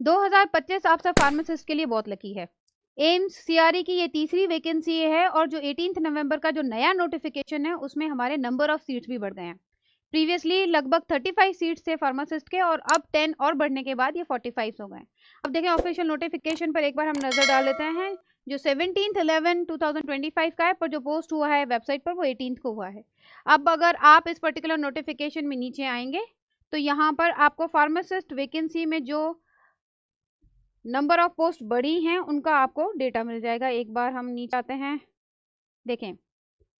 2025 आप सब फार्मासिस्ट के लिए बहुत लकी है। एम्स सीआरई की ये तीसरी वैकेंसी है और जो 18 नवंबर का जो नया नोटिफिकेशन है उसमें हमारे नंबर ऑफ सीट्स भी बढ़ गए हैं। प्रीवियसली लगभग 35 सीट्स थे फार्मासिस्ट के और अब 10 और बढ़ने के बाद ये 45 हो गए। अब देखें ऑफिशियल नोटिफिकेशन पर एक बार हम नजर डाल लेते हैं। जो 17/11/2025 का है, पर जो पोस्ट हुआ है वेबसाइट पर वो 18 को हुआ है। अब अगर आप इस पर्टिकुलर नोटिफिकेशन में नीचे आएंगे तो यहाँ पर आपको फार्मासिस्ट वैकेंसी में जो नंबर ऑफ पोस्ट बढ़ी हैं उनका आपको डेटा मिल जाएगा। एक बार हम नीचे आते हैं, देखें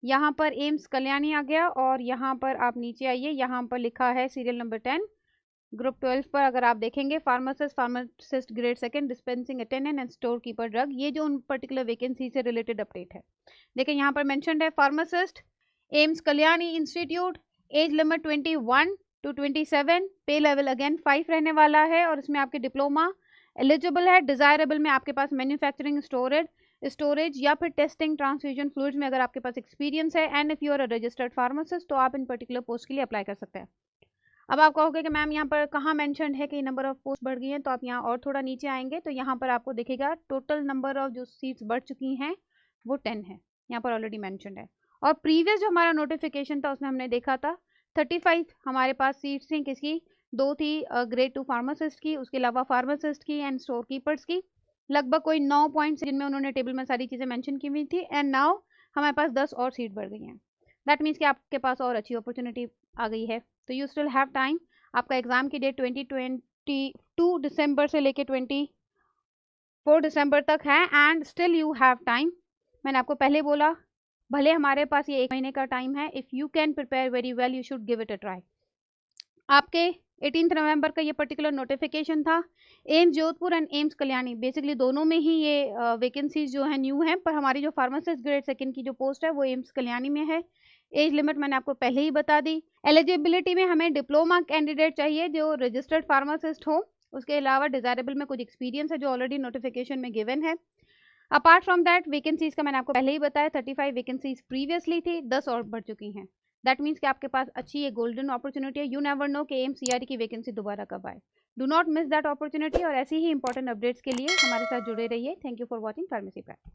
यहाँ पर एम्स कल्याणी आ गया और यहाँ पर आप नीचे आइए, यहाँ पर लिखा है सीरियल नंबर 10 ग्रुप 12 पर अगर आप देखेंगे pharmacist grade second dispensing attendant and store keeper drug, ये जो उन पर्टिकुलर वैकेंसी से रिलेटेड अपडेट है। देखें यहाँ पर मेंशन्ड है pharmacist AIIMS Kalyani institute, age limit 21 to 27, पे लेवल अगेन 5 रहने वाला है और इसमें आपके डिप्लोमा एलिजिबल है। डिजायरेबल में आपके पास मैन्युफैक्चरिंग स्टोरेज या फिर टेस्टिंग ट्रांसफ्यूजन फ्लूइड्स में अगर आपके पास एक्सपीरियंस है and if you are a registered pharmacist तो आप इन पर्टिकुलर पोस्ट के लिए अप्लाई कर सकते हैं। अब आप कहोगे कि मैम यहाँ पर कहाँ मेंशन्ड है कि नंबर ऑफ पोस्ट बढ़ गई हैं, तो आप यहाँ और थोड़ा नीचे आएंगे तो यहाँ पर आपको दिखेगा टोटल नंबर ऑफ जो सीट्स बढ़ चुकी हैं वो 10 है, यहाँ पर ऑलरेडी मेंशन्ड है। और प्रीवियस जो हमारा नोटिफिकेशन था उसमें हमने देखा था 35 हमारे पास सीट्स थी, किसकी? 2 थी ग्रेड 2 फार्मासिस्ट की, उसके अलावा फार्मासिस्ट की एंड स्टोर कीपर्स की। लगभग कोई 9 पॉइंट्स जिनमें उन्होंने टेबल में सारी चीज़ें मेंशन की हुई थी एंड नाउ हमारे पास 10 और सीट बढ़ गई हैं। दैट मीन्स कि आपके पास और अच्छी अपॉर्चुनिटी आ गई है। तो यू स्टिल हैव टाइम। आपका एग्जाम की डेट 22 दिसंबर से लेके 24 दिसंबर तक है and still you have time. मैंने आपको पहले बोला भले हमारे पास ये 1 महीने का टाइम है, if you can prepare very well you should give it a try. आपके 18 नवंबर का ये पर्टिकुलर नोटिफिकेशन था। AIIMS Jodhpur and AIIMS Kalyani basically दोनों में ही ये वैकेंसीज जो है न्यू हैं, पर हमारी जो फार्मासिस्ट ग्रेड सेकंड की जो पोस्ट है वो एम्स कल्याणी में है। एज लिमिट मैंने आपको पहले ही बता दी। एलिजिबिलिटी में हमें डिप्लोमा कैंडिडेट चाहिए जो रजिस्टर्ड फार्मासिस्ट हो, उसके अलावा डिजायरेबल में कुछ एक्सपीरियंस है जो ऑलरेडी नोटिफिकेशन में गिवन है। अपार्ट फ्रॉम दैट वैकेंसीज का मैंने आपको पहले ही बताया 35 वैकेंसीज प्रीवियसली थी, 10 और बढ़ चुकी हैं। दैट मीन्स कि आपके पास अच्छी ये गोल्डन अपॉर्चुनिटी है। यू नेवर नो कि एम्स सीआरई की वैकेंसी दोबारा कब आए। Do not miss that opportunity और ऐसी ही इंपॉर्टेंट अपडेट्स के लिए हमारे साथ जुड़े रहिए। Thank you for watching pharmacy practice.